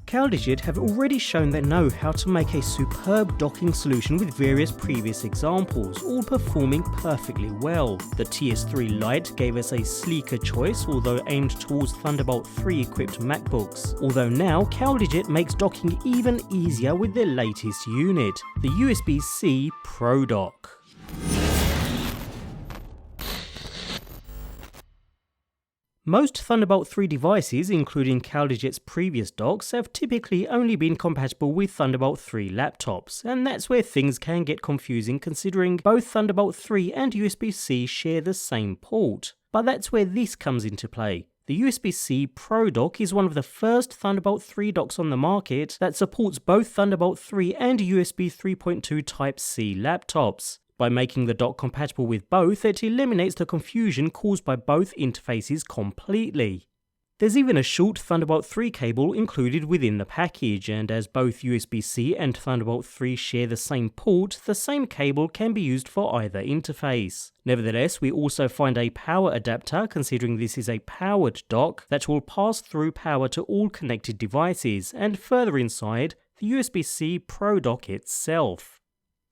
CalDigit have already shown they know how to make a superb docking solution with various previous examples, all performing perfectly well. The TS3 Lite gave us a sleeker choice, although aimed towards Thunderbolt 3 equipped MacBooks. Although now CalDigit makes docking even easier with their latest unit, the USB-C Pro Dock. Most Thunderbolt 3 devices, including CalDigit's previous docks, have typically only been compatible with Thunderbolt 3 laptops, and that's where things can get confusing considering both Thunderbolt 3 and USB-C share the same port. But that's where this comes into play. The USB-C Pro Dock is one of the first Thunderbolt 3 docks on the market that supports both Thunderbolt 3 and USB 3.2 Type-C laptops. By making the dock compatible with both, it eliminates the confusion caused by both interfaces completely. There's even a short Thunderbolt 3 cable included within the package, and as both USB-C and Thunderbolt 3 share the same port, the same cable can be used for either interface. Nevertheless, we also find a power adapter, considering this is a powered dock, that will pass through power to all connected devices, and further inside, the USB-C Pro Dock itself.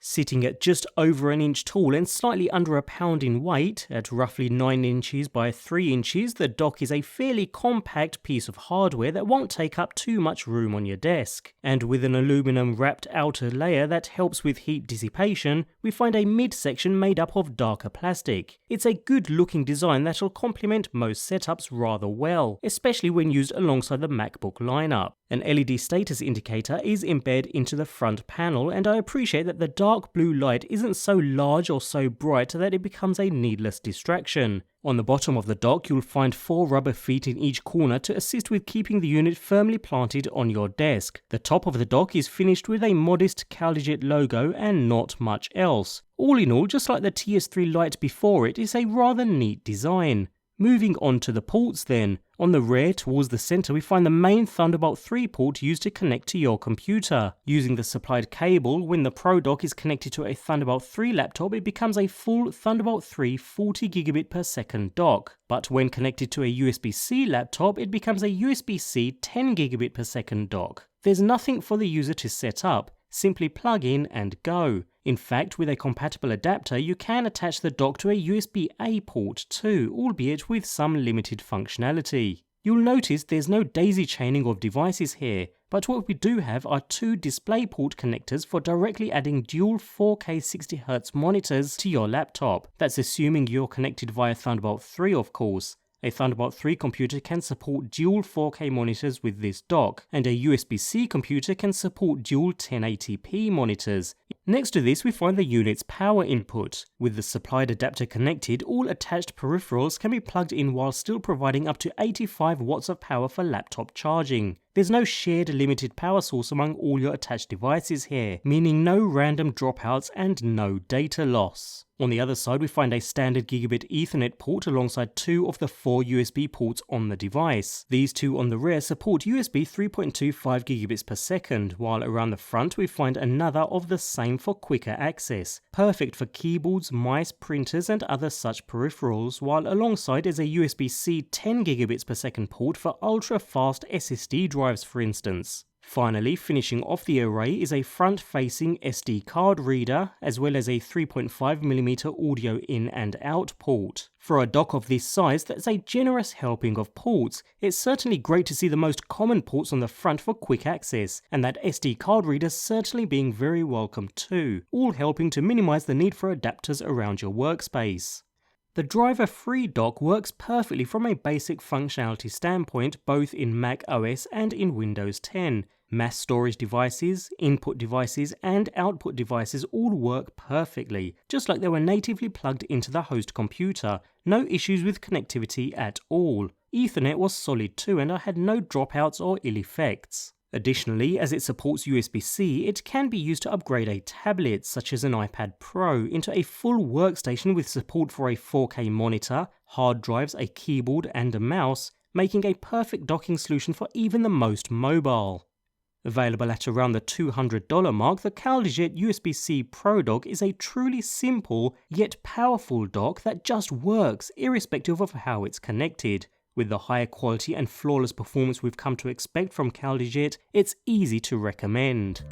Sitting at just over an inch tall and slightly under a pound in weight, at roughly 9 inches by 3 inches, the dock is a fairly compact piece of hardware that won't take up too much room on your desk. And with an aluminum wrapped outer layer that helps with heat dissipation, we find a mid-section made up of darker plastic. It's a good looking design that'll complement most setups rather well, especially when used alongside the MacBook lineup. An LED status indicator is embedded into the front panel, and I appreciate that the dark blue light isn't so large or so bright that it becomes a needless distraction. On the bottom of the dock, you'll find 4 rubber feet in each corner to assist with keeping the unit firmly planted on your desk. The top of the dock is finished with a modest CalDigit logo and not much else. All in all, just like the TS3 Lite before it, is a rather neat design. Moving on to the ports then. On the rear towards the center we find the main Thunderbolt 3 port used to connect to your computer. Using the supplied cable, when the Pro Dock is connected to a Thunderbolt 3 laptop, it becomes a full Thunderbolt 3 40 gigabit per second dock. But when connected to a USB-C laptop, it becomes a USB-C 10 gigabit per second dock. There's nothing for the user to set up. Simply plug in and go. In fact, with a compatible adapter, you can attach the dock to a USB-A port too, albeit with some limited functionality. You'll notice there's no daisy chaining of devices here, but what we do have are 2 DisplayPort connectors for directly adding dual 4K 60Hz monitors to your laptop. That's assuming you're connected via Thunderbolt 3, of course. A Thunderbolt 3 computer can support dual 4K monitors with this dock, and a USB-C computer can support dual 1080p monitors. Next to this we find the unit's power input. With the supplied adapter connected, all attached peripherals can be plugged in while still providing up to 85 watts of power for laptop charging. There's no shared limited power source among all your attached devices here, meaning no random dropouts and no data loss. On the other side we find a standard gigabit Ethernet port alongside 2 of the 4 USB ports on the device. These 2 on the rear support USB 3.25 gigabits per second, while around the front we find another of the same for quicker access, perfect for keyboards, mice, printers and other such peripherals, while alongside is a USB-C 10 gigabits per second port for ultra fast SSD drives for instance. Finally, finishing off the array is a front-facing SD card reader, as well as a 3.5mm audio in and out port. For a dock of this size, that's a generous helping of ports. It's certainly great to see the most common ports on the front for quick access, and that SD card reader certainly being very welcome too, all helping to minimize the need for adapters around your workspace. The driver-free dock works perfectly from a basic functionality standpoint, both in Mac OS and in Windows 10. Mass storage devices, input devices and output devices all work perfectly, just like they were natively plugged into the host computer. No issues with connectivity at all. Ethernet was solid too, and I had no dropouts or ill effects. Additionally, as it supports USB-C, it can be used to upgrade a tablet, such as an iPad Pro, into a full workstation with support for a 4K monitor, hard drives, a keyboard and a mouse, making a perfect docking solution for even the most mobile. Available at around the $200 mark, the CalDigit USB-C Pro Dock is a truly simple yet powerful dock that just works irrespective of how it's connected. With the higher quality and flawless performance we've come to expect from CalDigit, it's easy to recommend.